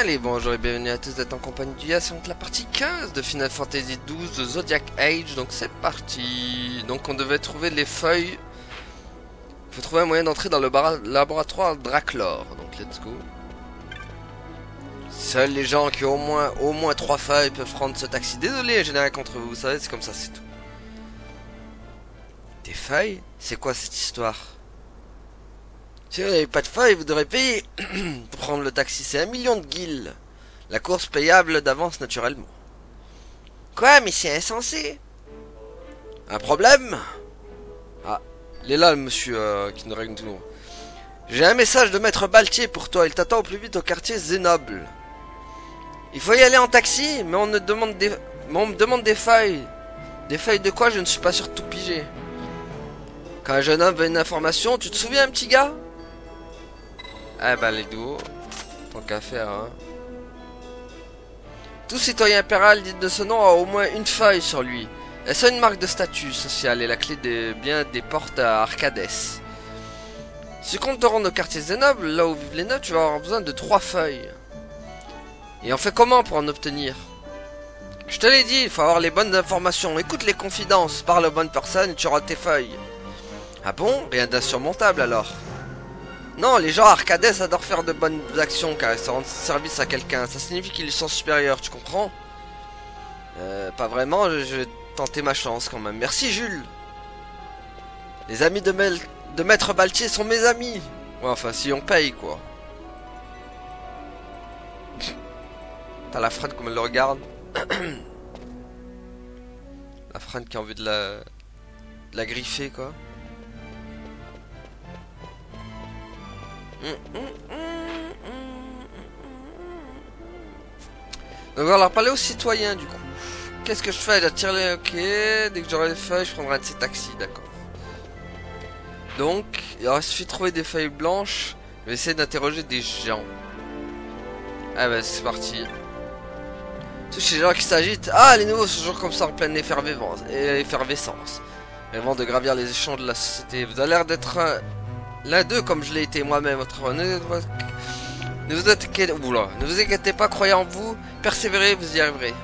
Allez, bonjour et bienvenue à tous d'être en compagnie du Yas, donc la partie 15 de Final Fantasy XII de Zodiac Age, donc c'est parti. Donc on devait trouver les feuilles. Il faut trouver un moyen d'entrer dans le laboratoire Draclor, donc let's go. Seuls les gens qui ont au moins 3 feuilles peuvent prendre ce taxi. Désolé, je n'ai rien contre vous, vous savez, c'est comme ça, c'est tout. Des feuilles? C'est quoi cette histoire? Si vous n'avez pas de feuilles, vous devrez payer pour prendre le taxi, c'est 1 million de guilds. La course payable d'avance naturellement. Quoi, mais c'est insensé. Un problème? Ah, il est là le monsieur qui nous règle tout. J'ai un message de maître Baltier pour toi, il t'attend au plus vite au quartier Zénoble. Il faut y aller en taxi, mais on me demande des feuilles. Des feuilles de quoi? Je ne suis pas sûr de tout piger. Quand un jeune homme veut une information, tu te souviens, petit gars? Ah bah les duos, tant qu'à faire, hein. Tout citoyen impérial dit de ce nom a au moins une feuille sur lui. Est-ce une marque de statut social et la clé des portes à Arcades? Si tu comptes te rendre au quartier Zénoble, là où vivent les nobles, tu vas avoir besoin de 3 feuilles. Et on fait comment pour en obtenir? Je te l'ai dit, il faut avoir les bonnes informations. Écoute les confidences, parle aux bonnes personnes et tu auras tes feuilles. Ah bon? Rien d'insurmontable alors. Non, les gens à Arcades adorent faire de bonnes actions car ils se rendent service à quelqu'un. Ça signifie qu'ils sont supérieurs, tu comprends? Pas vraiment, je vais tenter ma chance quand même. Merci Jules. Les amis de Maître Baltier sont mes amis. Ouais, enfin si on paye quoi. T'as la Fran comme elle le regarde. La Fran qui a envie de la griffer quoi. Donc on va leur parler aux citoyens du coup. Qu'est-ce que je fais? J'attire les... Ok, dès que j'aurai les feuilles, je prendrai un de ces taxis, d'accord. Donc, il aura suffi de trouver des feuilles blanches. Je vais essayer d'interroger des gens. Ah bah c'est parti. Tous les gens qui s'agitent. Ah, les nouveaux sont toujours comme ça en pleine effervescence. Avant de gravir les échelons de la société. Vous avez l'air d'être l'un d'eux comme je l'ai été moi-même autrefois. Ne vous inquiétez pas, croyez en vous, persévérez, vous y arriverez.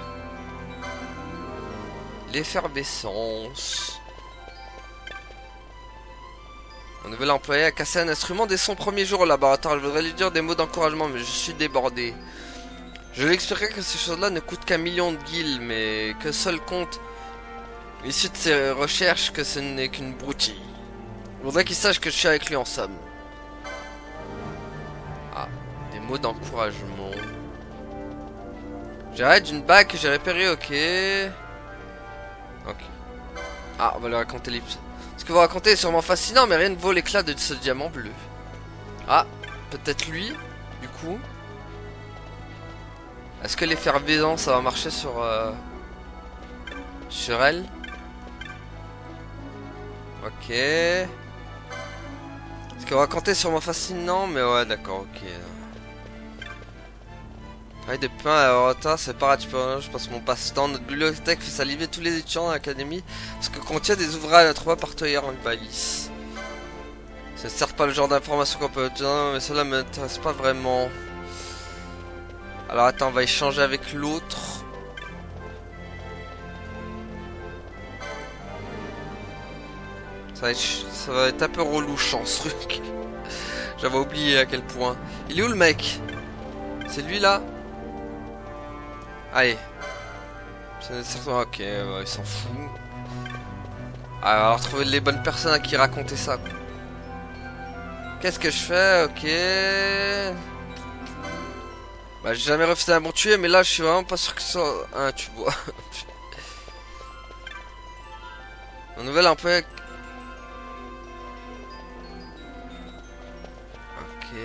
L'effervescence. Mon nouvel employé a cassé un instrument dès son premier jour au laboratoire. Je voudrais lui dire des mots d'encouragement, mais je suis débordé. Je lui expliquerai que ces choses-là ne coûtent qu'1 million de guilds, mais que seul compte, issu de ses recherches, que ce n'est qu'une broutille. Je voudrais qu'il sache que je suis avec lui en somme. Ah, des mots d'encouragement. J'arrête d'une bague que j'ai repérée, ok. Ok. Ah, on va lui raconter l'épisode. Ce que vous racontez est sûrement fascinant, mais rien ne vaut l'éclat de ce diamant bleu. Ah, peut-être lui, du coup. Est-ce que l'effervescence, ça va marcher sur elle? Ok. Ce que vous racontez est sûrement fascinant, mais ouais, d'accord, ok. Travail de pain à retard, c'est pas rattrapant, je passe mon passe-temps. Notre bibliothèque fait saliver tous les étudiants à l'académie parce que contient des ouvrages à trouver par Toyer en Balise. Ce n'est certes pas le genre d'information qu'on peut obtenir, mais cela m'intéresse pas vraiment. Alors attends, on va échanger avec l'autre. Ça va être un peu relouchant ce truc. J'avais oublié à quel point. Il est où le mec? C'est lui là? Allez. C'est certain. Ok, il s'en fout. Alors trouver les bonnes personnes à qui raconter ça. Qu'est-ce que je fais? Ok. Bah j'ai jamais refusé un bon tuer, mais là je suis vraiment pas sûr que ce soit un tu vois. Un nouvel employé. Ok.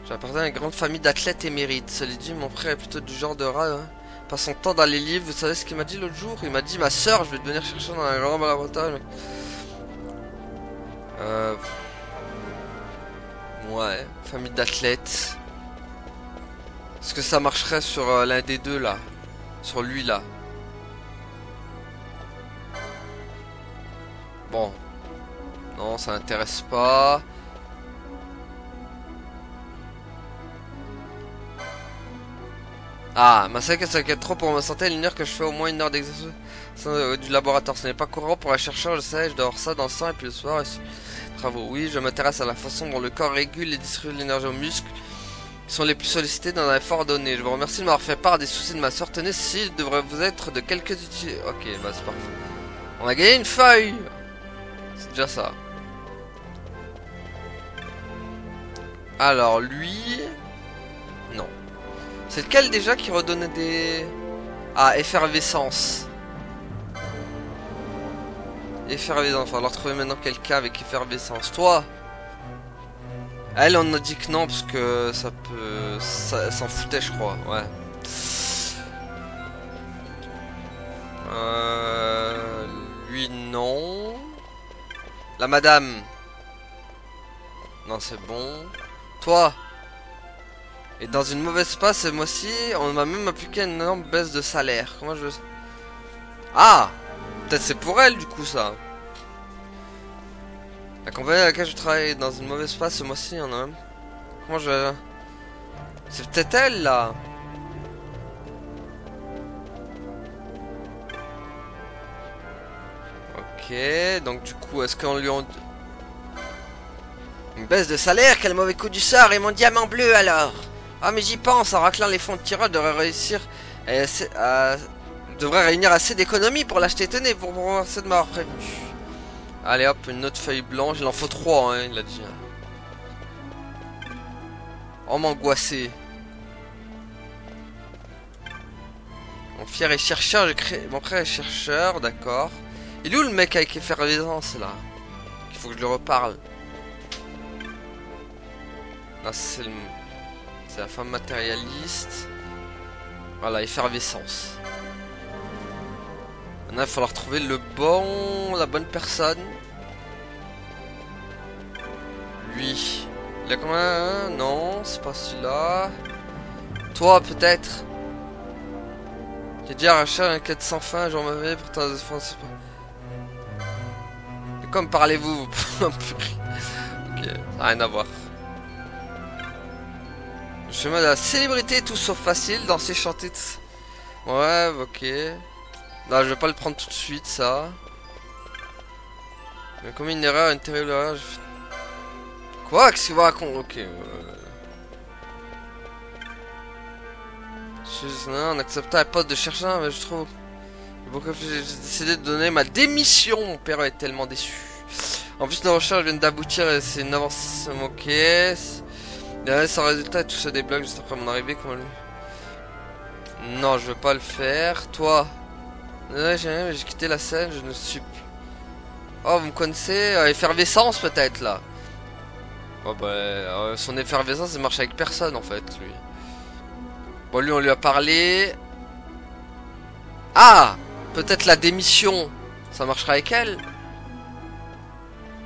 J'appartiens à une grande famille d'athlètes émérites. Cela dit, mon frère est plutôt du genre de rat. Hein. Passe son temps dans les livres. Vous savez ce qu'il m'a dit l'autre jour? Il m'a dit, ma soeur, je vais devenir chercheur dans un grand laboratoire. Ouais, famille d'athlètes. Est-ce que ça marcherait sur l'un des deux là? Sur lui là? Bon. Non, ça n'intéresse pas. Ah, ma sac s'inquiète trop pour ma santé, elle ignore que je fais au moins 1 heure d'exercice du laboratoire. Ce n'est pas courant pour un chercheur, je sais, je dors ça dans le sang et puis le soir, travaux. Oui, je m'intéresse à la façon dont le corps régule et distribue l'énergie aux muscles qui sont les plus sollicités dans un effort donné. Je vous remercie de m'avoir fait part des soucis de ma soeur. Tenez, si devrait vous être de quelques utilité. Ok, bah c'est parfait. On a gagné une feuille. C'est déjà ça. Alors lui... Non. C'est lequel déjà qui redonnait des... Ah, effervescence. Effervescence. Il va falloir trouver maintenant quelqu'un avec effervescence. Toi, elle, on a dit que non, parce que ça peut... Ça s'en foutait, je crois. Ouais. Lui, non. La madame. Non, c'est bon. Toi. Et dans une mauvaise passe, ce mois-ci, on m'a même appliqué une énorme baisse de salaire. Comment je... Ah, peut-être c'est pour elle, du coup, ça. La compagnie à laquelle je travaille dans une mauvaise passe, ce mois-ci, on a même... Comment je... C'est peut-être elle, là. Ok, donc du coup, est-ce qu'on lui a... Une baisse de salaire, quel mauvais coup du sort, et mon diamant bleu, alors. Ah, mais j'y pense, en raclant les fonds de tirage, devrait réunir assez d'économies pour l'acheter. Tenez, pour me remercier de m'avoir prévenu. Allez hop, une autre feuille blanche, il en faut 3, hein, il a dit. Oh, m'angoisser. Mon frère est chercheur, mon frère est chercheur, d'accord. Il est où le mec avec effervescence là? Il faut que je le reparle. Non, c'est la femme matérialiste. Voilà, effervescence. Maintenant, il va falloir trouver la bonne personne. Lui. Il a combien? Non, c'est pas celui-là. Toi, peut-être. J'ai déjà arraché un quête sans fin, genre ma vie, pourtant de France. De quoi me parlez-vous? Ok, ça n'a rien à voir. Le chemin de la célébrité, tout sauf facile, danser, chanter. Ouais, ok. Non, je vais pas le prendre tout de suite, ça. Mais comme une erreur, une terrible erreur. Quoi? Qu'est-ce qu'il va raconter? Ok. On acceptait un poste de chercheur, mais je trouve. J'ai décidé de donner ma démission. Mon père est tellement déçu. En plus, nos recherches viennent d'aboutir et c'est une avancée. Ok. Sans résultat, tout se débloque juste après mon arrivée. Non, je veux pas le faire. Toi. J'ai quitté la scène, je ne suis plus. Oh, vous me connaissez? Effervescence peut-être là. Oh bah, son effervescence, il marche avec personne en fait, lui. Bon, lui, on lui a parlé. Ah! Peut-être la démission. Ça marchera avec elle.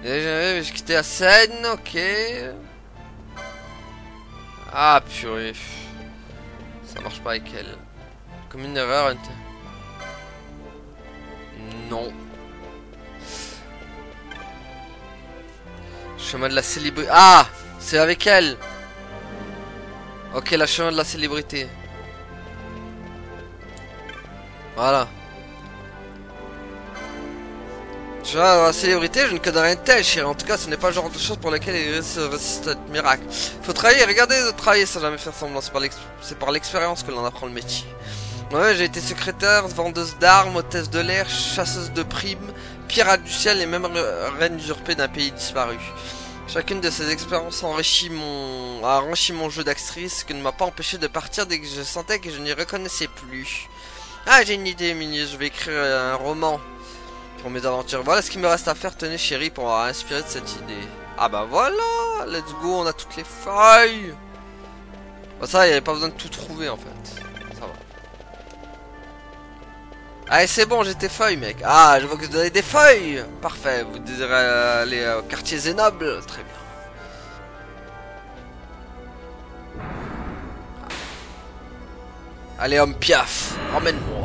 J'ai quitté la scène, ok. Ah, purée. Ça marche pas avec elle. Comme une erreur. Non. Chemin de la célébrité. Ah! C'est avec elle. Ok, la chemin de la célébrité. Voilà. Chemin de la célébrité, je ne connais rien de tel, chérie. En tout cas, ce n'est pas le genre de choses pour lesquelles il résiste un miracle. Faut travailler, regardez de travailler sans jamais faire semblant. C'est par l'expérience que l'on apprend le métier. Ouais, j'ai été secrétaire, vendeuse d'armes, hôtesse de l'air, chasseuse de primes, pirate du ciel et même reine usurpée d'un pays disparu. Chacune de ces expériences a enrichi mon jeu d'actrice, ce qui ne m'a pas empêché de partir dès que je sentais que je n'y reconnaissais plus. Ah, j'ai une idée, Mini, je vais écrire un roman pour mes aventures. Voilà ce qu'il me reste à faire, tenez chérie, pour inspirer de cette idée. Ah bah voilà, let's go, on a toutes les feuilles. Bah ça, il n'y avait pas besoin de tout trouver en fait. Ça va. Allez, c'est bon, j'ai tes feuilles, mec. Ah, je vois que vous avez des feuilles. Parfait, vous désirez aller au quartier Zénoble. Très bien. Allez, homme Piaf, emmène-moi.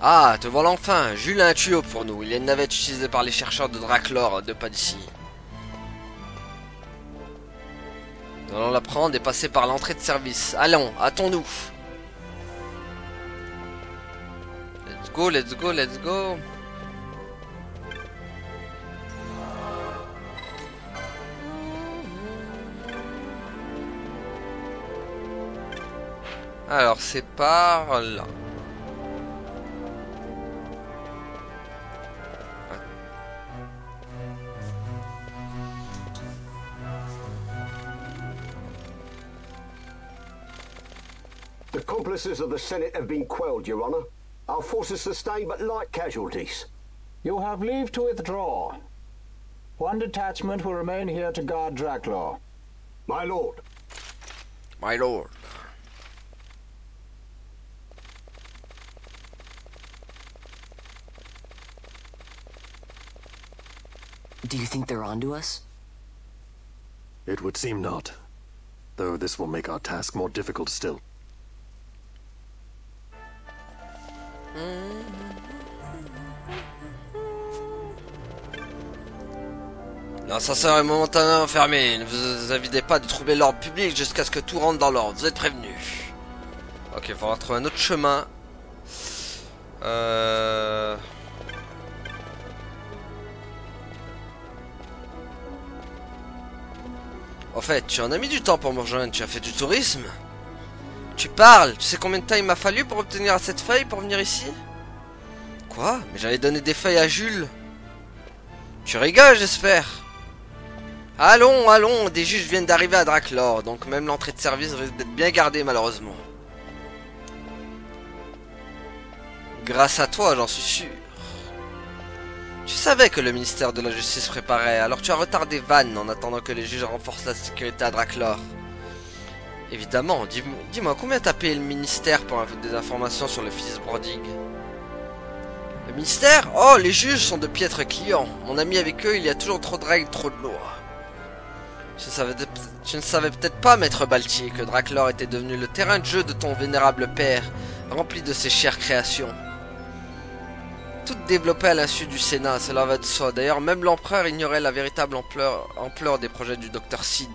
Ah, te voilà enfin. Jules a un tuyau pour nous. Il y a une navette utilisée par les chercheurs de Draclor, de pas d'ici. Nous allons la prendre et passer par l'entrée de service. Allons, hâtons-nous. Let's go, let's go, let's go. Alors, c'est par là. The accomplices of the Senate have been quelled, Your Honor. Our forces sustained but light casualties. You have leave to withdraw. One detachment will remain here to guard Draclaw. My lord. My lord. Do you think they're onto us? It would seem not. Though this will make our task more difficult still. L'ascenseur est momentanément fermé. Ne vous avidez pas de troubler l'ordre public jusqu'à ce que tout rentre dans l'ordre. Vous êtes prévenus. Ok, il faudra trouver un autre chemin. En fait, tu en as mis du temps pour me rejoindre. Tu as fait du tourisme. Tu parles. Tu sais combien de temps il m'a fallu pour obtenir cette feuille pour venir ici? Quoi? Mais j'avais donné des feuilles à Jules. Tu rigoles, j'espère. Allons, allons, des juges viennent d'arriver à Draclor, donc même l'entrée de service risque d'être bien gardée malheureusement. Grâce à toi, j'en suis sûr. Tu savais que le ministère de la Justice préparait, alors tu as retardé Van en attendant que les juges renforcent la sécurité à Draclor. Évidemment, dis-moi, combien t'as payé le ministère pour des informations sur le fils Brody? Le ministère? Oh, les juges sont de piètres clients. Mon ami, avec eux, il y a toujours trop de règles, trop de lois. Tu ne savais peut-être pas, maître Baltier, que Draclor était devenu le terrain de jeu de ton vénérable père, rempli de ses chères créations. Toutes développées à l'insu du Sénat, cela va de soi. D'ailleurs, même l'empereur ignorait la véritable ampleur des projets du docteur Sid.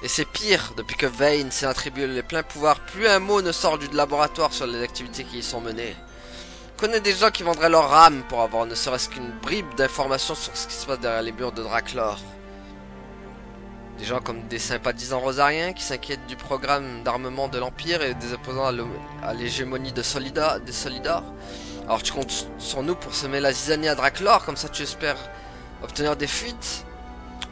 Et c'est pire, depuis que Vane s'est attribué les pleins pouvoirs, plus un mot ne sort du laboratoire sur les activités qui y sont menées. Je connais des gens qui vendraient leur âme pour avoir ne serait-ce qu'une bribe d'informations sur ce qui se passe derrière les murs de Draclor. Des gens comme des sympathisants rosariens qui s'inquiètent du programme d'armement de l'Empire et des opposants à l'hégémonie des Solidars. Alors tu comptes sur nous pour semer la zizanie à Draclor, comme ça tu espères obtenir des fuites.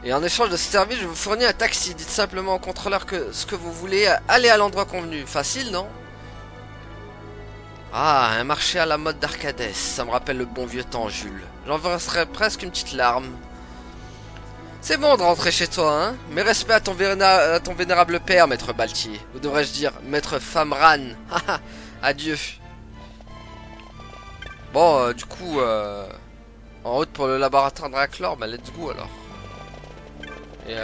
Et en échange de ce service, je vous fournis un taxi. Dites simplement au contrôleur que ce que vous voulez, allez à l'endroit convenu. Facile, non? Ah, un marché à la mode d'Arcadès. Ça me rappelle le bon vieux temps, Jules. J'en verserais presque une petite larme. C'est bon de rentrer chez toi, hein? Mais respect à ton vénérable père, maître Baltier. Ou devrais-je dire, maître Famran. Haha, adieu. Bon, du coup, en route pour le laboratoire Draclor, bah let's go alors. Et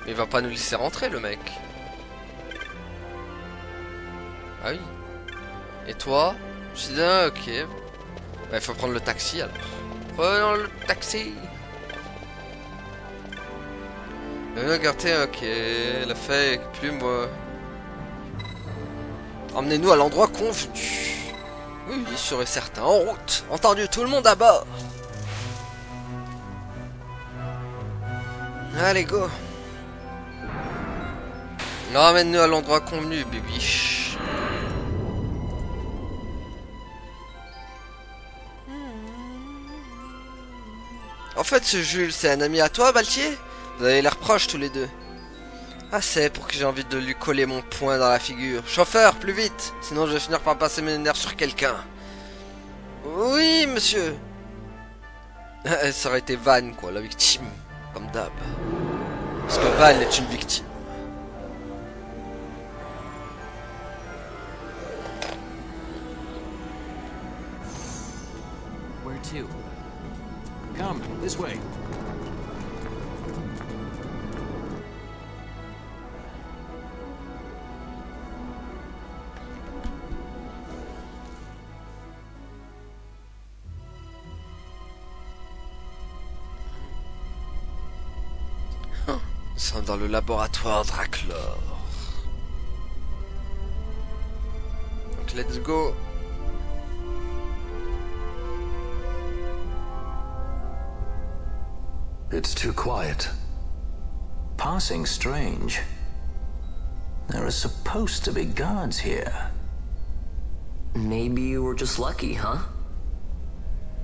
il va pas nous laisser rentrer, le mec. Ah oui. Et toi? Je suis là, ok. Bah, il faut prendre le taxi alors. Prenons le taxi. Regardez, ok. La feuille, plume. Emmenez-nous à l'endroit convenu. Oui, sûr et certain. En route. Entendu, tout le monde à bord. Allez, go. Emmène-nous à l'endroit convenu, bibiche. En fait, ce Jules, c'est un ami à toi, Baltier? Vous avez l'air proches tous les deux. Ah, c'est pour que j'ai envie de lui coller mon poing dans la figure. Chauffeur, plus vite, sinon je vais finir par passer mes nerfs sur quelqu'un. Oui, monsieur. Ça aurait été Van, quoi, la victime, comme d'hab. Parce que Van est une victime. Where to? Come, this way. Nous sommes dans le laboratoire Draclor. Donc let's go. It's too quiet. Passing strange. There are supposed to be guards here. Maybe you were just lucky, huh?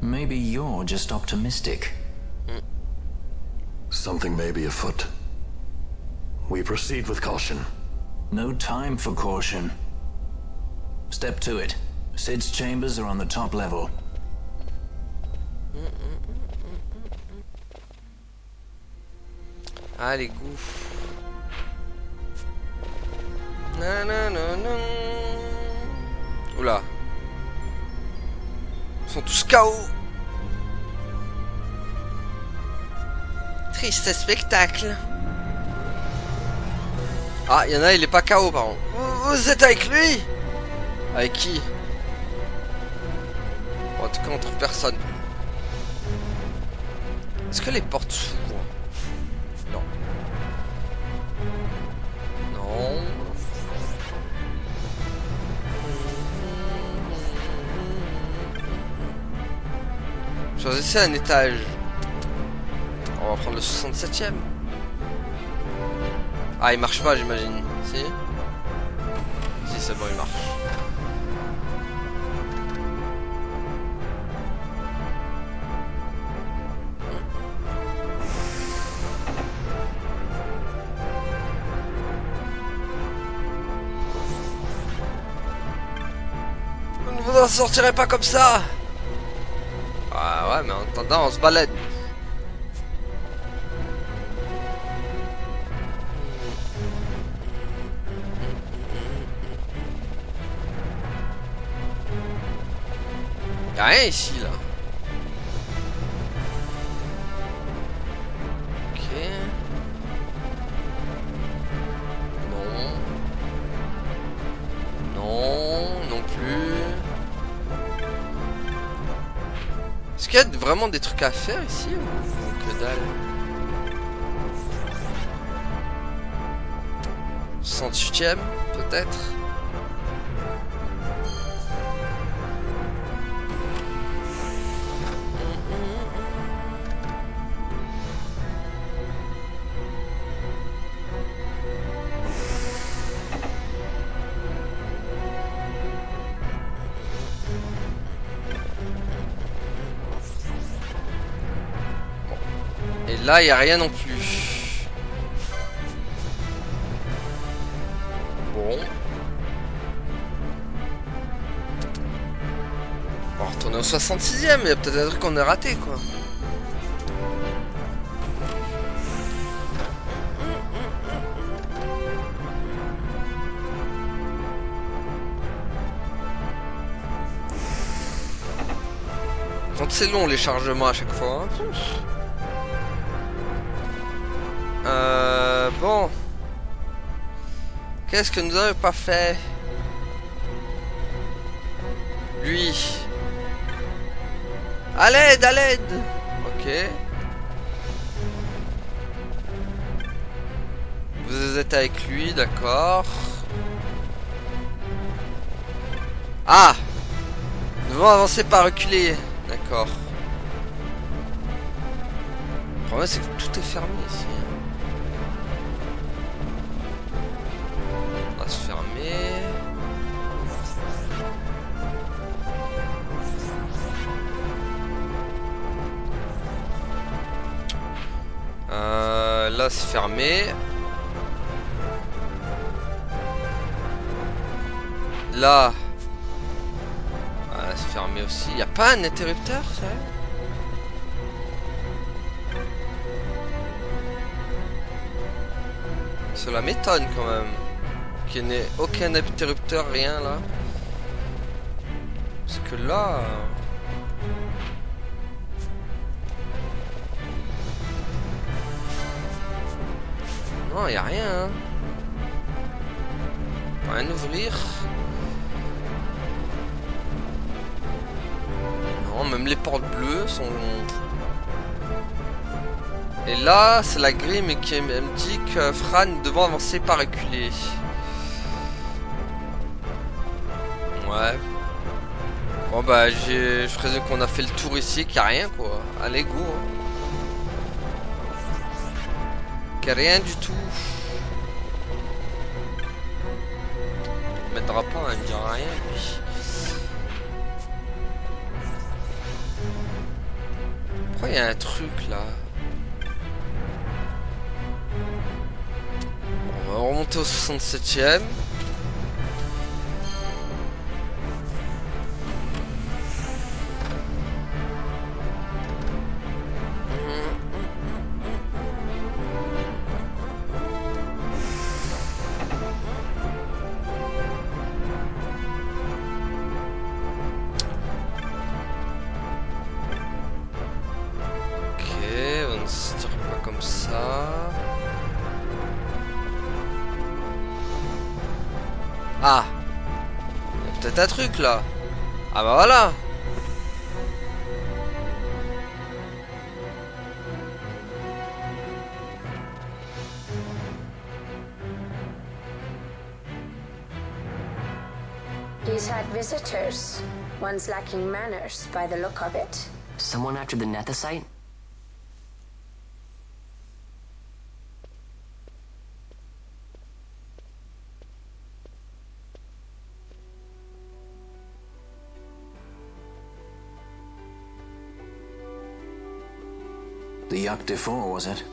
Maybe you're just optimistic. Something may be afoot. We proceed with caution. No time for caution. Step to it. Sid's chambers are on the top level. Allez, go. Nanana. Oula. Ils sont tous KO. Triste spectacle. Ah, il y en a, il est pas KO par contre. Vous êtes avec lui? Avec qui? En tout cas, on trouve personne. Est-ce que les portes s'ouvrent? Non. Non. Choisissez un étage. On va prendre le 67e. Ah, il marche pas, j'imagine. Si? Si, c'est bon, il marche. Vous ne vous en sortirez pas comme ça! Ah ouais, mais en attendant, on se balade. Y'a rien ici là. Ok. Non. Non, non plus. Est-ce qu'il y a vraiment des trucs à faire ici ou que dalle? 68e peut-être. Et là, il n'y a rien non plus. Bon. On va retourner au 66e, il y a peut-être un truc qu'on a raté, quoi. Quand c'est long les chargements à chaque fois. Hein. Bon. Qu'est-ce que nous avons pas fait? Lui. À l'aide, à l'aide. Ok. Vous êtes avec lui, d'accord. Ah! Nous devons avancer par reculer. D'accord. Le problème c'est que tout est fermé ici. On va se fermer. Là c'est fermé. Là. C'est fermé aussi. Il n'y a pas un interrupteur, ça? Cela m'étonne quand même. Qu'il n'y ait aucun interrupteur, rien là. Parce que là... Non, il n'y a rien. Hein. On peut rien ouvrir. Non, même les portes bleues sont... Et là, c'est la grille mais qui me dit que Fran devant avancer pas reculer. Ouais. Bon bah je présume qu'on a fait le tour ici, qu'il n'y a rien quoi. Allez go. Qu'il n'y a rien du tout. Il m'aidera pas, il me dira rien lui. Pourquoi il y a un truc là? On va remonter au 67e. Ah, il y a peut-être un truc là. Ah bah voilà. He's had visitors. One's lacking manners by the look of it. Someone after the Nethicite? The Yuck-Defour, was it?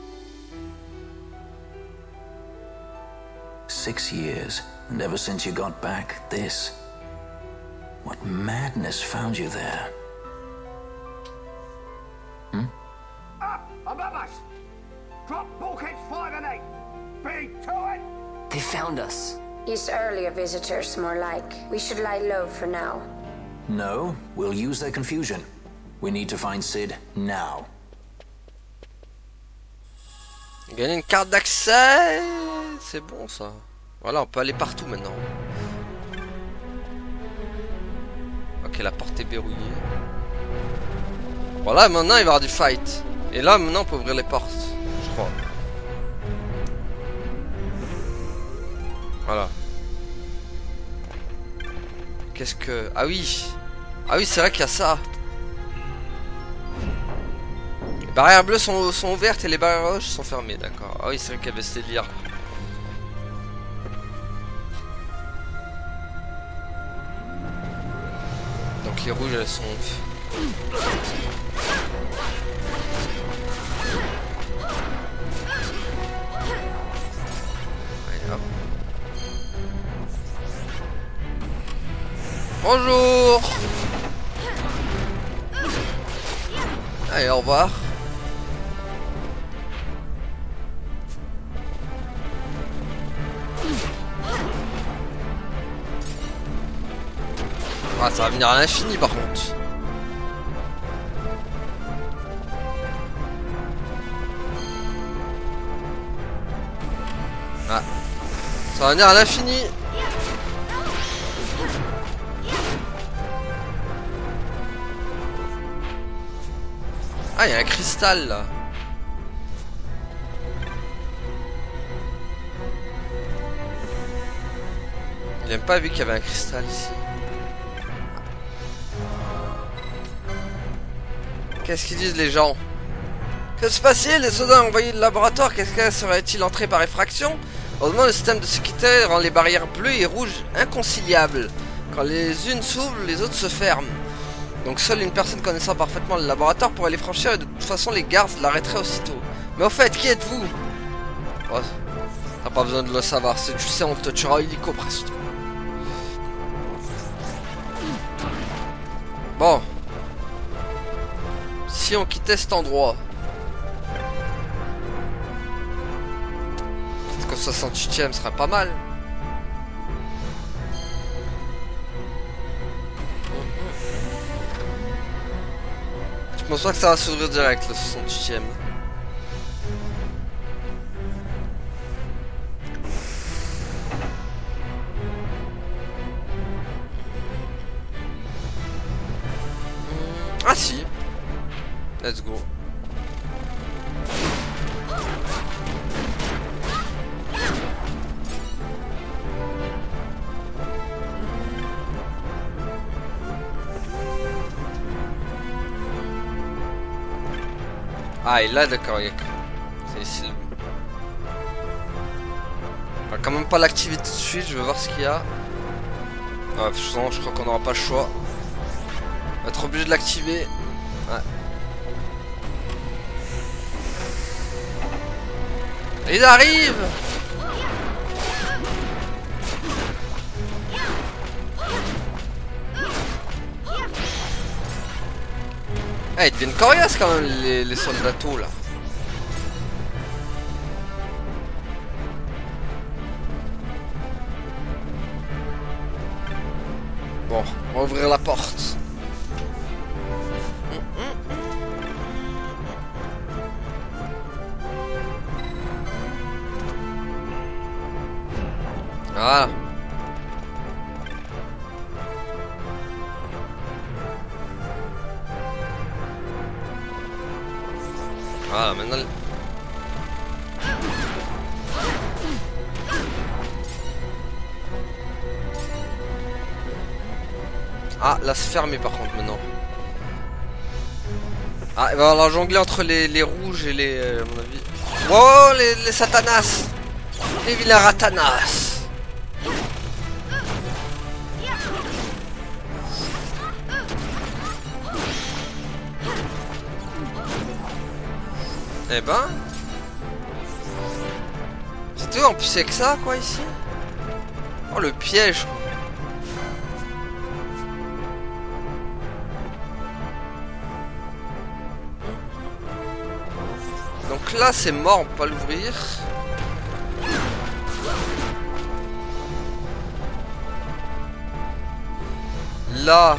6 years, and ever since you got back, this. What madness found you there? Above us! Drop bulkheads 5 and 8! Be to it! They found us. He's earlier visitors, more like. We should lie low for now. No, we'll use their confusion. We need to find Sid now. Gagner une carte d'accès, c'est bon ça. Voilà, on peut aller partout maintenant. Ok, la porte est verrouillée. Voilà, maintenant il va y avoir du fight. Et là, maintenant on peut ouvrir les portes, je crois. Voilà. Qu'est-ce que... Ah oui. Ah oui, c'est vrai qu'il y a ça. Les barrières bleues sont ouvertes et les barrières rouges sont fermées, d'accord. Ah oui, c'est vrai qu'il y avait ce délire. Donc les rouges, elles sont... Allez, hop. Bonjour. Allez, au revoir. Ah, ça va venir à l'infini par contre. Ah. Ça va venir à l'infini. Ah, il y a un cristal là. Il n'aime pas vu qu'il y avait un cristal ici. Qu'est-ce qu'ils disent les gens? Que se passe-t-il? Les soldats ont envoyé le laboratoire. Quelqu'un serait-il entré par effraction? Heureusement, le système de sécurité rend les barrières bleues et rouges inconciliables. Quand les unes s'ouvrent, les autres se ferment. Donc seule une personne connaissant parfaitement le laboratoire pourrait les franchir et de toute façon les gardes l'arrêteraient aussitôt. Mais au fait, qui êtes-vous? Oh, t'as pas besoin de le savoir. Si tu sais, on te tuera illico presque. Bon. Si on quittait cet endroit. Peut-être que 68ème serait pas mal. Je pense pas que ça va s'ouvrir direct le 68ème. Ah si. Let's go. Ah, et là, d'accord, c'est ici. On va quand même pas l'activer tout de suite, je vais voir ce qu'il y a. Ah, de toute façon, je crois qu'on n'aura pas le choix. On va être obligé de l'activer. Ouais. Il arrive! Eh, ils deviennent coriaces quand même les soldats là. Bon, on va ouvrir la porte. Voilà. Voilà, maintenant... Ah, là c'est fermé par contre maintenant. Ah, il va falloir jongler entre les rouges et les... à mon avis... Wow, les satanas! Les vilains ratanas! Eh ben... C'est tout, en plus c'est que ça quoi ici. Oh le piège quoi. Donc là c'est mort, on peut pas l'ouvrir. Là...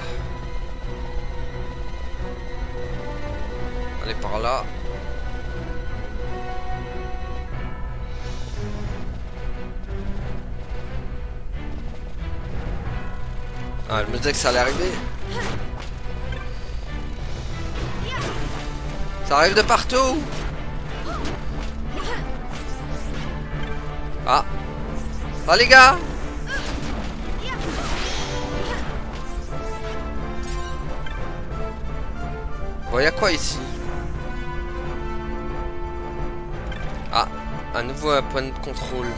Allez par là. Ah, je me disais que ça allait arriver. Ça arrive de partout. Ah. Ah les gars. Bon, y'a quoi ici? Ah, à nouveau un point de contrôle.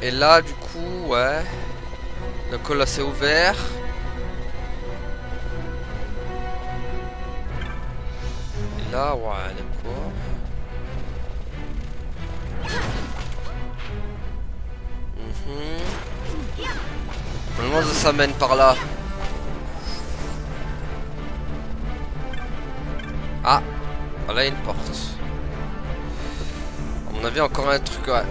Et là, du coup, ouais. Donc là, c'est ouvert. Et là, ouais, d'accord. Normalement, ça mène par là. Ah, là, il y a une porte. À mon avis, encore un truc, ouais.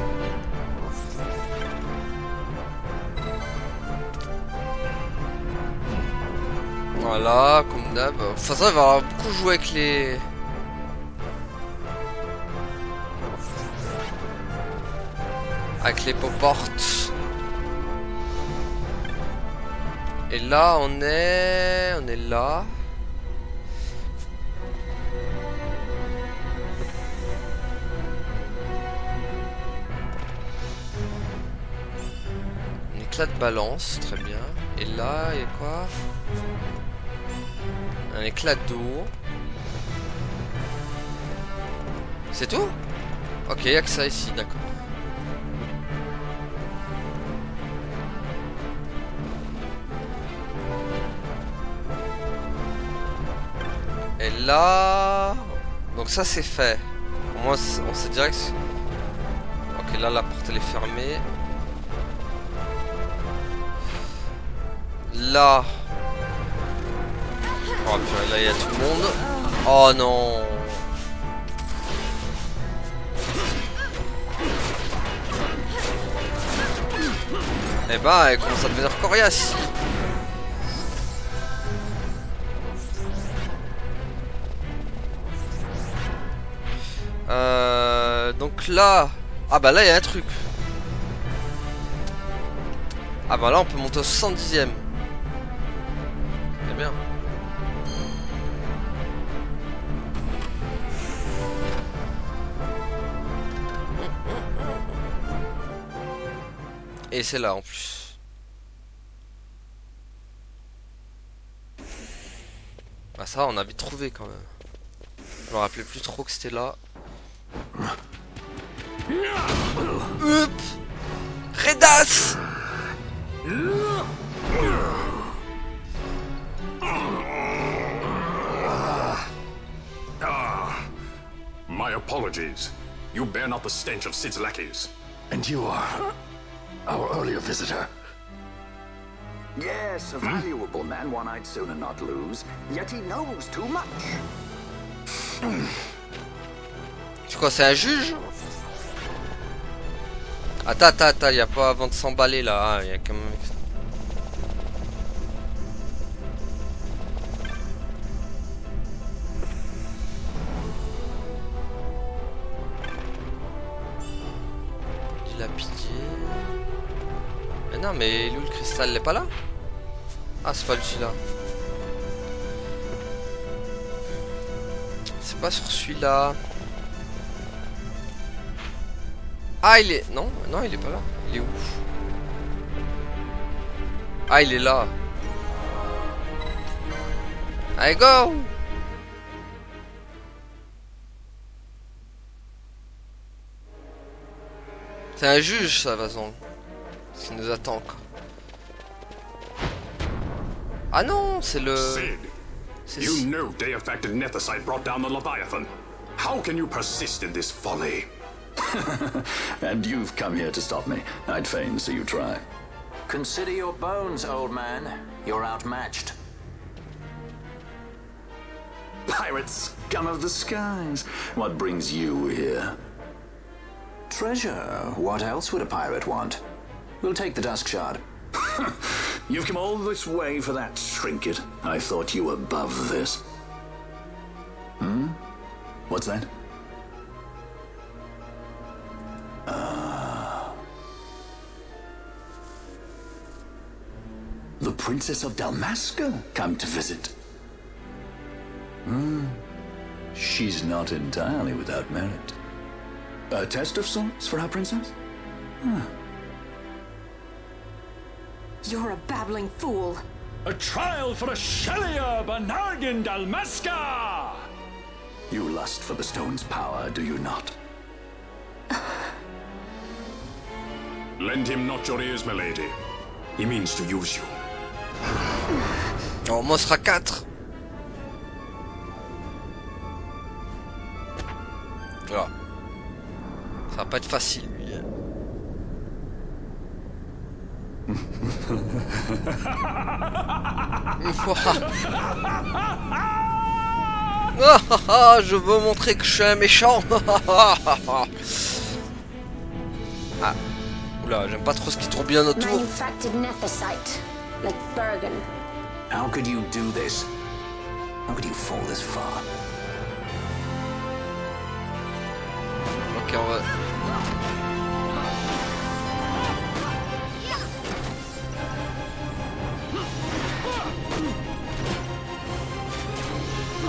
Voilà, comme d'hab. Enfin, ça, il va avoir beaucoup jouer avec les... Avec les portes. Et là, on est là. Un éclat de balance, très bien. Et là, il y a quoi? Un éclat d'eau. C'est tout? Ok, il n'y a que ça ici, d'accord. Et là... Donc ça c'est fait. Pour moi on sait direct... Ok, là la porte elle est fermée. Là... Oh purée, là il y a tout le monde. Oh non. Eh ben elle commence à devenir coriace. Donc là... Ah bah là il y a un truc. Ah bah là on peut monter au 70e. C'est bien. Et c'est là en plus. Bah ça on a vite trouvé quand même. Je me rappelais plus trop que c'était là. Hop, Redas. My apologies. You bear not the stench of Sid's lackeys. And you are our earlier visitor. Yes, a valuable man, one I'd sooner not lose. Yet he knows too much. C'est quoi, c'est un juge? Attends, y a pas avant de s'emballer là, y a quand même... Dilapidé... Mais non, mais où le cristal, il est pas là? Ah, c'est pas celui-là. C'est pas sur celui-là. Ah, il est... Non, non, il est pas là. Il est où? Ah, il est là. Allez, go! C'est un juge, ça, de toute façon. Ce qui nous attend, quoi. Ah non, c'est le... Sid, you know Deophacted Nethicite brought down the Leviathan. How can you persist in this folly? And you've come here to stop me. I'd fain see you try. Consider your bones, old man. You're outmatched. Pirates, scum of the skies. What brings you here? Treasure. What else would a pirate want? We'll take the Dusk Shard. You've come all this way for that trinket. I thought you were above this. What's that? The Princess of Dalmasca come to visit. She's not entirely without merit. A test of sorts for our princess? You're a babbling fool. A trial for a Shelia Banargin Dalmasca! You lust for the stone's power, do you not? Lend him not your ears, milady. He means to use you. Oh, moi, sera 4. Voilà. Ça va pas être facile, lui. Je veux montrer que je suis un méchant. Ah. Oula, j'aime pas trop ce qui tourne bien autour. Manufactured nethicite, like Bergen. How could you do this? How could you fall this far? Ok, on va...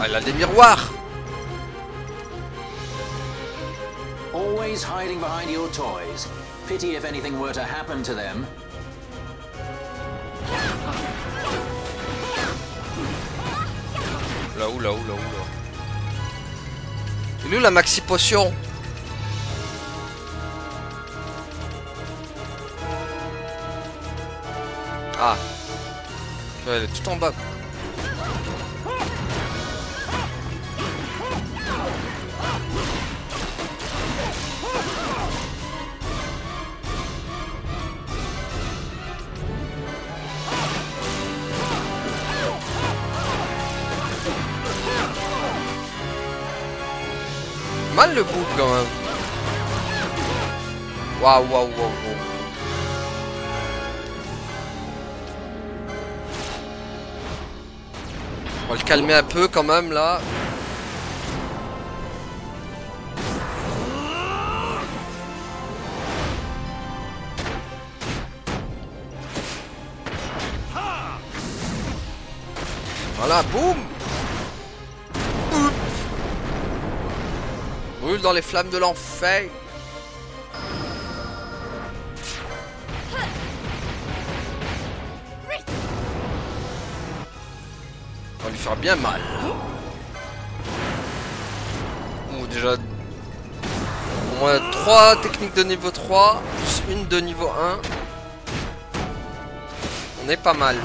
Ah, il a des miroirs. Always hiding behind your toys. Pity if anything were to happen to them. Oula. Il est où la maxi potion? Ah. Elle est tout en bas. Mal le bout quand même. Waouh. On va le calmer un peu quand même là. Voilà, boum. Boum. Brûle dans les flammes de l'enfer. On va lui faire bien mal. Ou déjà au moins 3 techniques de niveau 3, plus une de niveau 1. On est pas mal.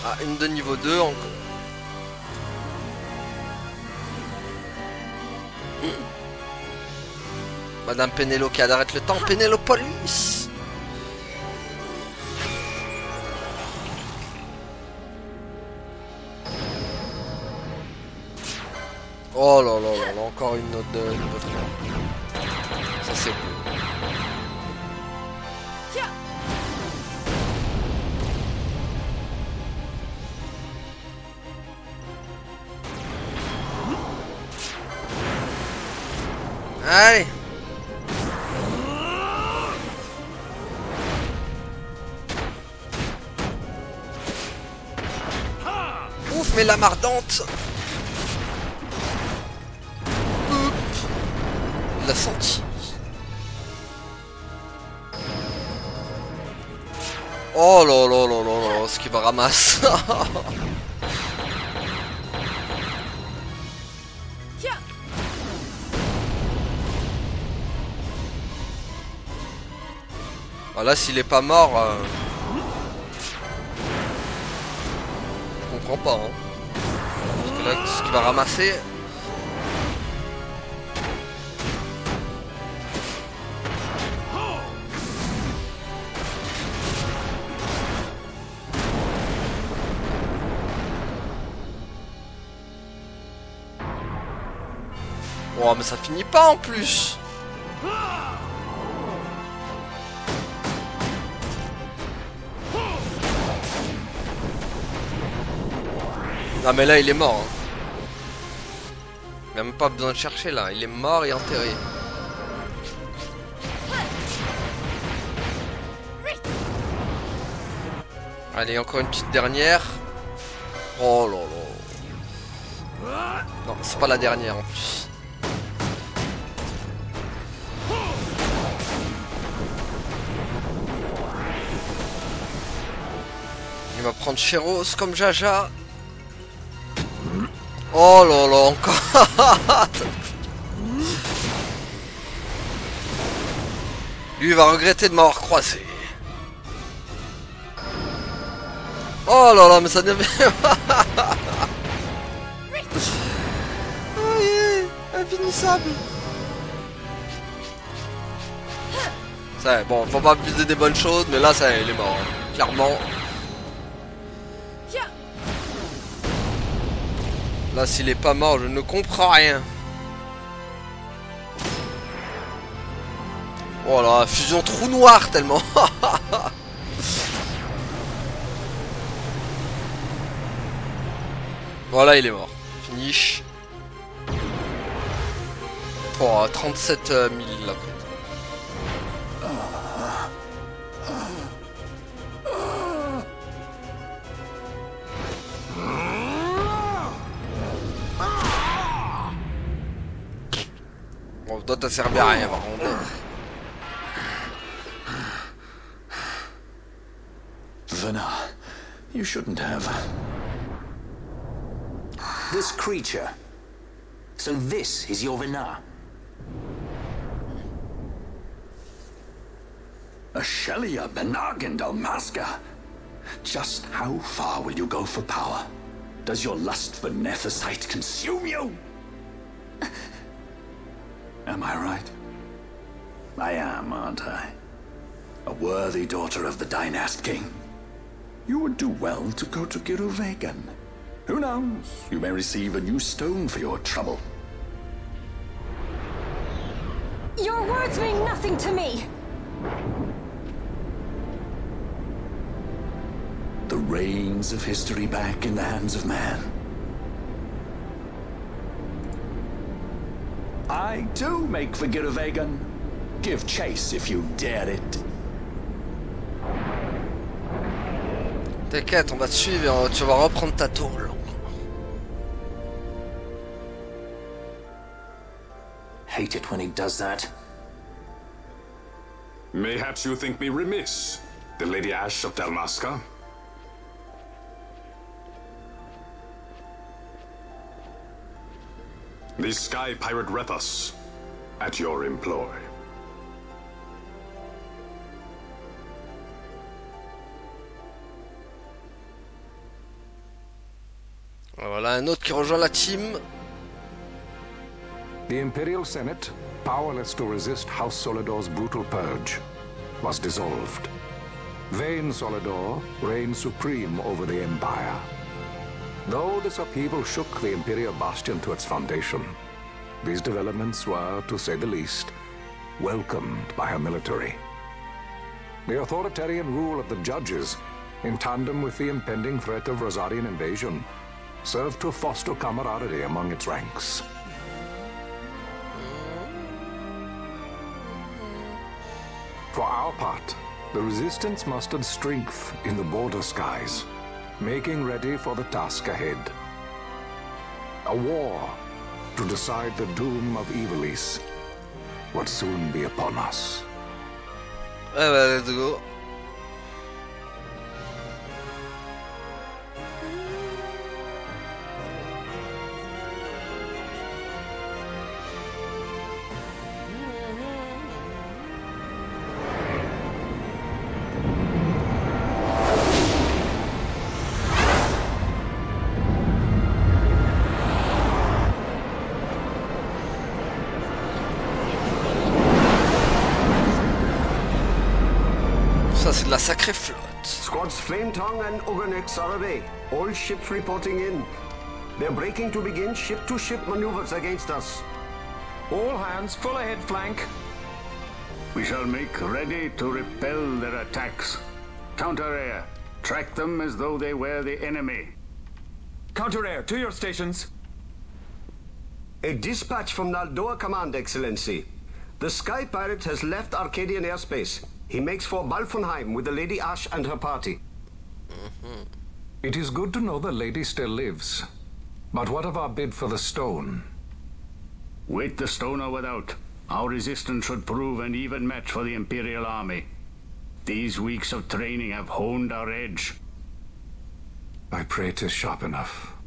Ah, une de niveau 2 encore. Madame Pénélope qui arrête le temps. Pénélopolis. Oh là là là là, encore une note de niveau 3. Ça c'est beau. Allez. Ouf, mais la mardante. Il l'a senti. Oh là là là là là, ce qu'il va ramasser. Là, s'il est pas mort, je comprends pas. Hein. Parce que là, ce qu'il va ramasser. Oh, mais ça finit pas en plus. Non mais là il est mort. Hein. Il n'y a même pas besoin de chercher là. Il est mort et enterré. Allez, encore une petite dernière. Oh là là. Non, c'est pas la dernière en plus. Il va prendre Chéros comme Jaja. Oh là là, encore. Lui il va regretter de m'avoir croisé. Oh là là, mais ça devient... infinissable. Ça, bon, faut pas abuser des bonnes choses, mais là, ça, il est mort. Hein. Clairement. Là, s'il est pas mort, je ne comprends rien. Oh là, fusion trou noir tellement. Voilà, il est mort. Finish. Oh, 37 000 là. Bon, toi t'as servi à rien par contre. Vena, you shouldn't have. This creature. So this is your Vena? Ashelia Benargan Dalmasca. Just how far will you go for power? Does your lust for Nethicite consume you? Am I right? I am, aren't I? A worthy daughter of the Dynast King. You would do well to go to Giruvegan. Who knows? You may receive a new stone for your trouble. Your words mean nothing to me! The reins of history back in the hands of man. I, too, make for Giruvegan. Give chase if you dare it. T'inquiète, on va te suivre et tu vas reprendre ta tôle. Hate it when he does that. Mayhaps you think me remiss, the Lady Ash of Dalmasca? The Sky Pirate Rethus, at your employ. Voilà un autre qui rejoint la team. The Imperial Senate, powerless to resist House Solidor's brutal purge, was dissolved. Vayne Solidor reigned supreme over the Empire. Though this upheaval shook the Imperial Bastion to its foundation, these developments were, to say the least, welcomed by her military. The authoritarian rule of the judges, in tandem with the impending threat of Rosarian invasion, served to foster camaraderie among its ranks. For our part, the Resistance mustered strength in the border skies, making ready for the task ahead. A war to decide the doom of Ivalice would soon be upon us. Let's go. Ça c'est de la sacrée flotte. Squads Flametongue and Uganex are away. All ships reporting in. They're breaking to begin ship-to-ship maneuvers against us. All hands, full ahead flank. We shall make ready to repel their attacks. Counter-air. Track them as though they were the enemy. Counter-air, to your stations. A dispatch from Naldoa Command, Excellency. The Sky Pirate has left Arcadian airspace. He makes for Balfonheim with the Lady Ash and her party. It is good to know the lady still lives. But what of our bid for the stone? With the stone or without, our resistance should prove an even match for the Imperial Army. These weeks of training have honed our edge. I pray 'tis sharp enough.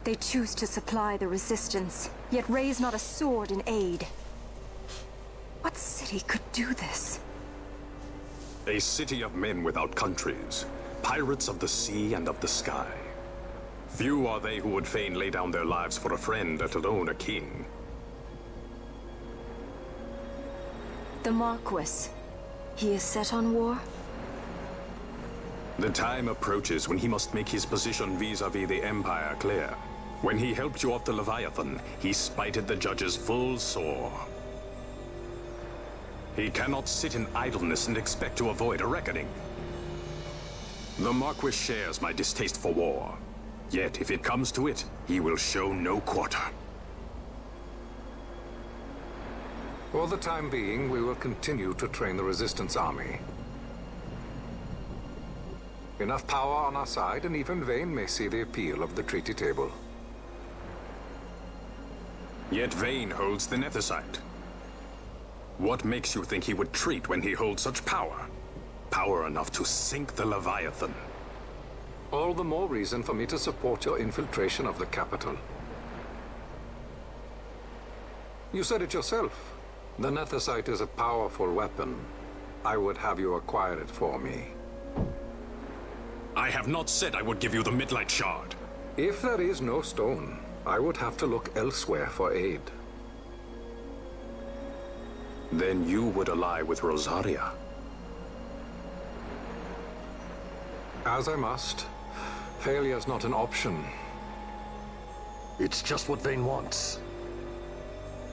They choose to supply the resistance, yet raise not a sword in aid. What city could do this? A city of men without countries, pirates of the sea and of the sky. Few are they who would fain lay down their lives for a friend, let alone a king. The Marquis. He is set on war? The time approaches when he must make his position vis-a-vis the Empire clear. When he helped you off the Leviathan, he spited the judges full sore. He cannot sit in idleness and expect to avoid a reckoning. The Marquis shares my distaste for war. Yet, if it comes to it, he will show no quarter. For the time being, we will continue to train the Resistance Army. Enough power on our side, and even Vayne may see the appeal of the treaty table. Yet Vayne holds the Nethicite. What makes you think he would treat when he holds such power? Power enough to sink the Leviathan. All the more reason for me to support your infiltration of the capital. You said it yourself. The Nethicite is a powerful weapon. I would have you acquire it for me. I have not said I would give you the Midlight Shard. If there is no stone, I would have to look elsewhere for aid. Then you would ally with Rosaria. As I must. Failure's not an option. It's just what Vayne wants.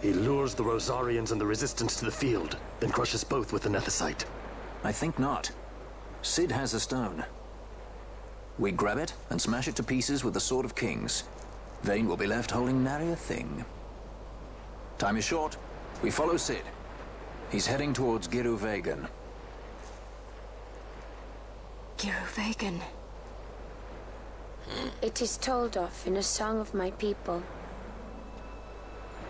He lures the Rosarians and the Resistance to the field, then crushes both with the Nethicite. I think not. Cid has a stone. We grab it and smash it to pieces with the Sword of Kings. Vayne will be left holding nary a thing. Time is short. We follow Cid. He's heading towards Giruvegan. Giruvegan. It is told of in a song of my people.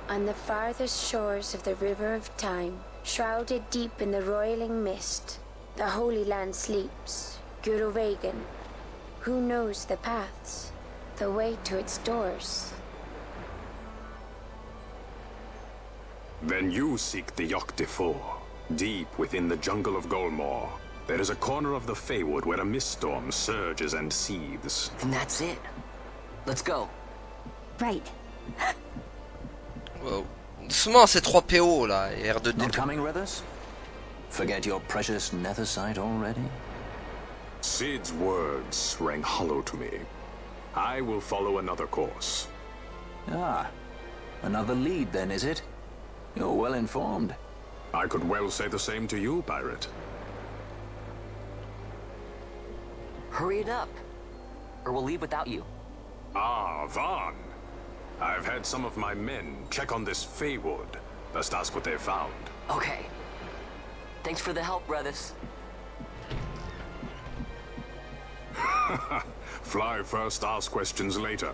On the farthest shores of the River of Time, shrouded deep in the roiling mist, the Holy Land sleeps, Giruvegan. Who knows the paths, the way to its doors? Then you seek the Yok Defor. Deep within the jungle of Golmor, there is a corner of the Feywood where a mist storm surges and seethes. And that's it. Let's go. Right. Wow. Doucement, ces 3 PO là, et R2D. Not coming with us? Forget your precious nethersite already? Cid's words rang hollow to me. I will follow another course. Ah, another lead then, is it? You're well informed. I could well say the same to you, pirate. Hurry it up, or we'll leave without you. Ah, Vaughn. I've had some of my men check on this Feywood. Best ask what they found. Okay. Thanks for the help, brothers. Fly first, ask questions later.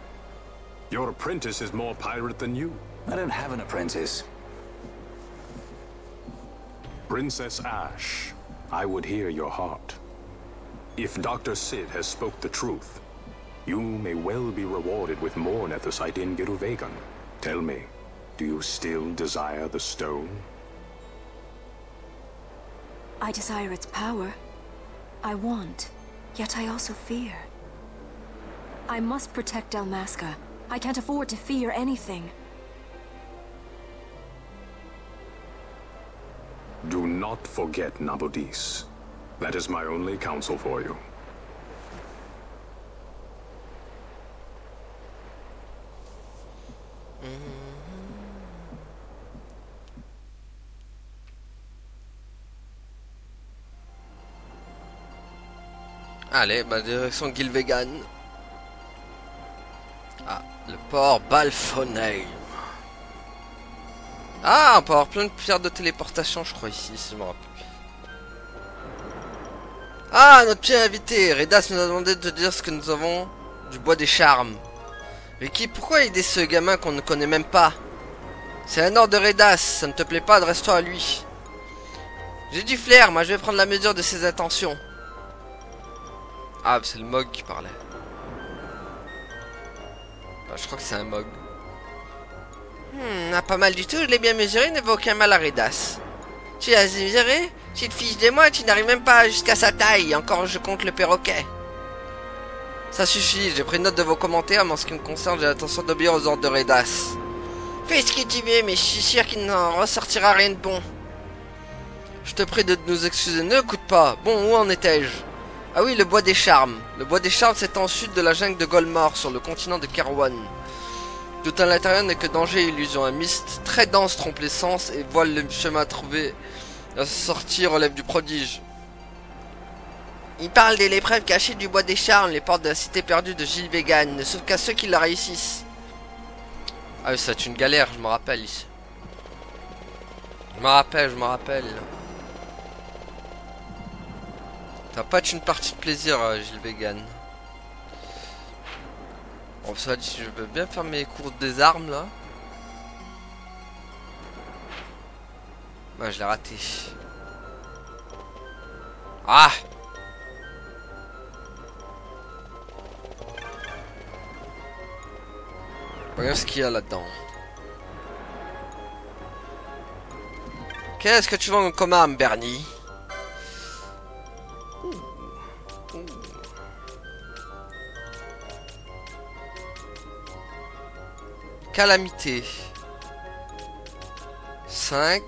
Your apprentice is more pirate than you. I don't have an apprentice. Princess Ash, I would hear your heart. If Dr. Cid has spoke the truth, you may well be rewarded with more nethersite in Giruvegan. Tell me, do you still desire the stone? I desire its power. I want, yet I also fear. I must protect Dalmasca. I can't afford to fear anything. Do not forget Nabudis. That is my only counsel for you. Allez, bah direction Gilvegan. Ah, le port Balfonheim. Ah, on peut avoir plein de pierres de téléportation, je crois, ici, si je me rappelle. Ah, notre petit invité, Redas nous a demandé de te dire ce que nous avons du bois des charmes. Ricky, pourquoi aider ce gamin qu'on ne connaît même pas? C'est un ordre de Redas, ça ne te plaît pas, adresse-toi à lui. J'ai du flair, moi je vais prendre la mesure de ses intentions. Ah, c'est le Mog qui parlait. Bah, je crois que c'est un Mog. Pas mal du tout, je l'ai bien mesuré, ne vaut aucun mal à Redas. Tu as mesuré? Tu te fiches de moi, tu n'arrives même pas jusqu'à sa taille, encore je compte le perroquet. Ça suffit, j'ai pris note de vos commentaires, mais en ce qui me concerne, j'ai l'intention d'obéir aux ordres de Redas. Fais ce que tu veux, mais je suis sûr qu'il n'en ressortira rien de bon. Je te prie de nous excuser, ne écoute pas. Bon, où en étais-je? Ah oui, le bois des charmes. Le bois des charmes s'étend au sud de la jungle de Golmor, sur le continent de Kerwan. Tout à l'intérieur n'est que danger et illusion. Un mist très dense trompe les sens et voile le chemin à trouver. La sortie relève du prodige. Il parle de l'épreuve cachée du bois des charmes, les portes de la cité perdue de Gilvegan, ne s'ouvrent qu'à ceux qui la réussissent. Ah oui, c'est une galère, je me rappelle ici. Je me rappelle. Ça va pas être une partie de plaisir, Gilvegan. Bon, ça dit, je veux bien faire mes cours des armes là. Ouais, je l'ai raté. Ah! Regarde ce qu'il y a là-dedans. Qu'est-ce que tu vends comme arme, Bernie? Calamité. 5.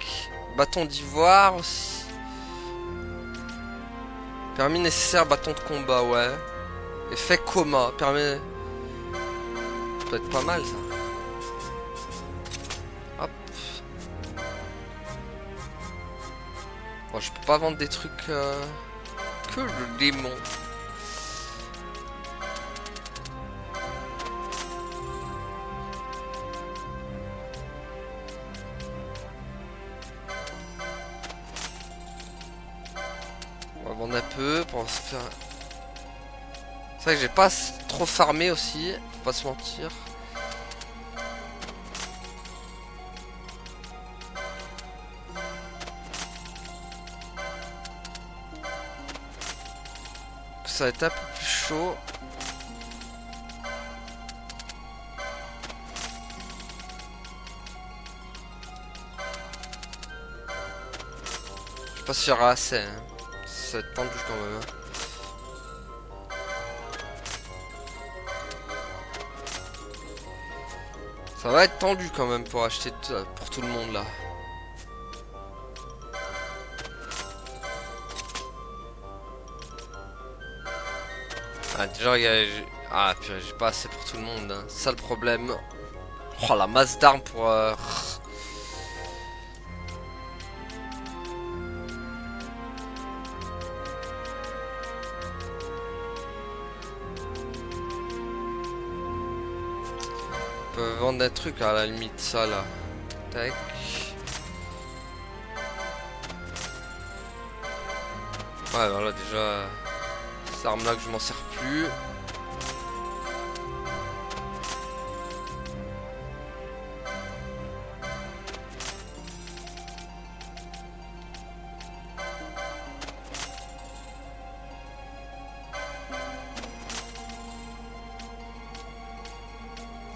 Bâton d'ivoire aussi. Permis nécessaire, bâton de combat, ouais. Effet coma. Permet... Ça peut être pas mal, ça. Hop. Bon, je peux pas vendre des trucs que Que le démon. On va vendre un peu pour se faire... C'est vrai que j'ai pas trop farmé aussi, faut pas se mentir. Ça va être un peu plus chaud. Je sais pas s'il y aura assez. Hein. Ça va être tendu quand même. Hein. Ça va être tendu quand même pour acheter pour tout le monde là. Ah, déjà, ah, purée, j'ai pas assez pour tout le monde. Hein. C'est ça le problème. Oh, la masse d'armes pour... On peut vendre des trucs à la limite, ça là. Tac. Ouais, voilà, déjà... Cette arme là que je m'en sers plus.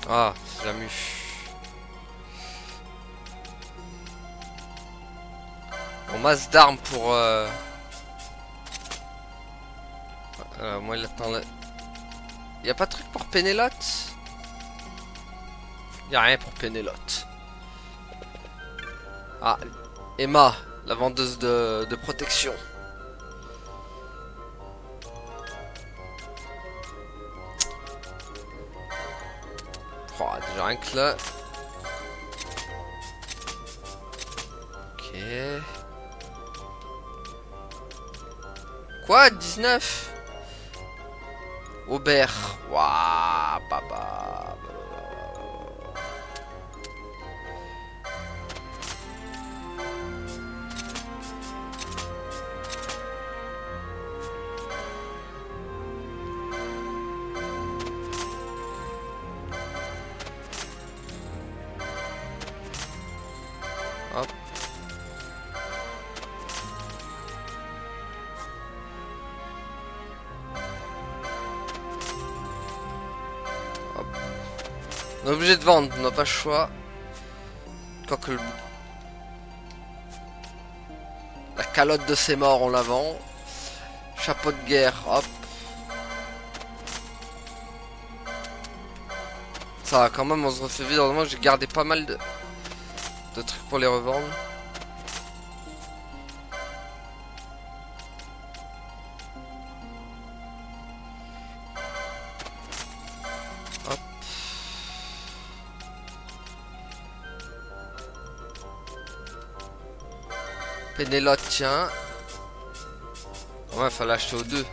Ah, c'est jamais eu. Bon, masse d'armes pour... moi il attend là. Y'a pas de truc pour Pénélope? Y'a rien pour Pénélope. Ah, Emma, la vendeuse de protection. Oh, déjà rien que là. Ok. Quoi, 19? Aubert. Waouh, papa. Hop. On est obligé de vendre, on n'a pas le choix. Quoique la calotte de ses morts, on la vend. Chapeau de guerre, hop. Ça va quand même, on se refait vite. Moi j'ai gardé pas mal de trucs pour les revendre. Hop. Pénélope, tiens. Ouais, fallait acheter aux deux.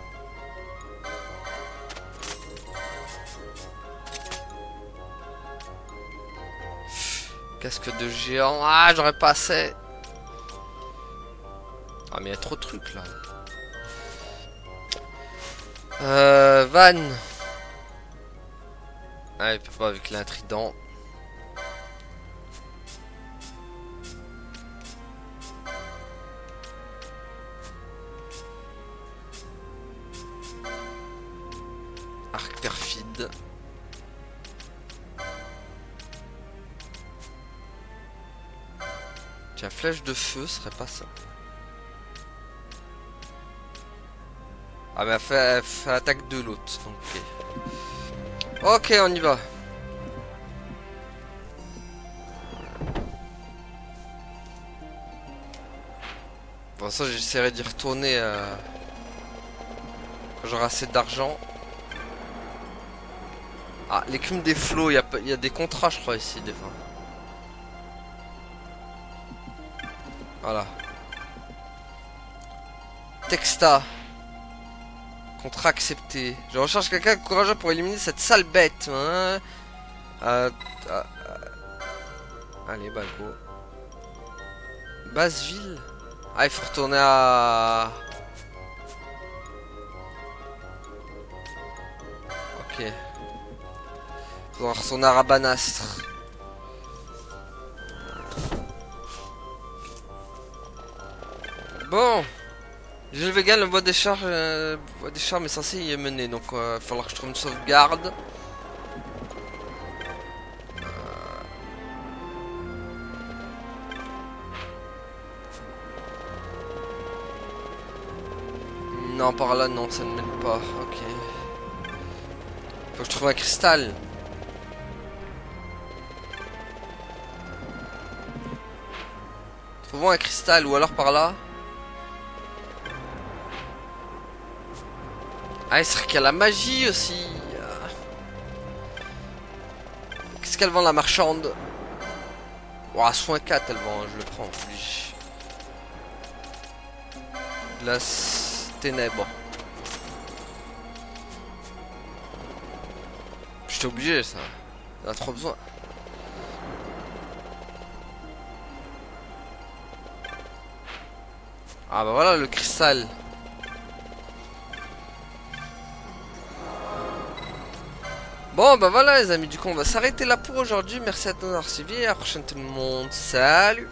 Casque de géant. Ah, j'aurais pas assez. Ah, mais il y a trop de trucs là. Van. Ah, il peut pas avec l'intrident. Arc perfide. Tiens, flèche de feu serait pas ça. Ah, mais elle fait attaque de l'autre. Donc, ok, on y va. Bon, ça, j'essaierai d'y retourner quand j'aurai assez d'argent. Ah, l'écume des flots, il y a des contrats, je crois, ici, des fois. Voilà. Texta. Contrat accepté. Je recherche quelqu'un courageux pour éliminer cette sale bête. Hein. Allez, bah go. Basseville. Ah, il faut retourner à... Ok. Faudra retourner à Rabanastre. Bon. Gilles Vegan, le voie des chars est censé y mener, donc il va falloir que je trouve une sauvegarde. Non, par là, non, ça ne mène pas. Ok. Faut que je trouve un cristal. Trouvons un cristal, ou alors par là. Ah, c'est vrai qu'il y a la magie aussi. Qu'est-ce qu'elle vend, la marchande? Ouah, soin 4 elle vend, je le prends. Glace ténèbres. J'étais obligé, ça. On a trop besoin. Ah bah voilà le cristal. Bon bah voilà les amis, du coup on va s'arrêter là pour aujourd'hui. Merci à tous d'avoir suivi, à la prochaine tout le monde, salut.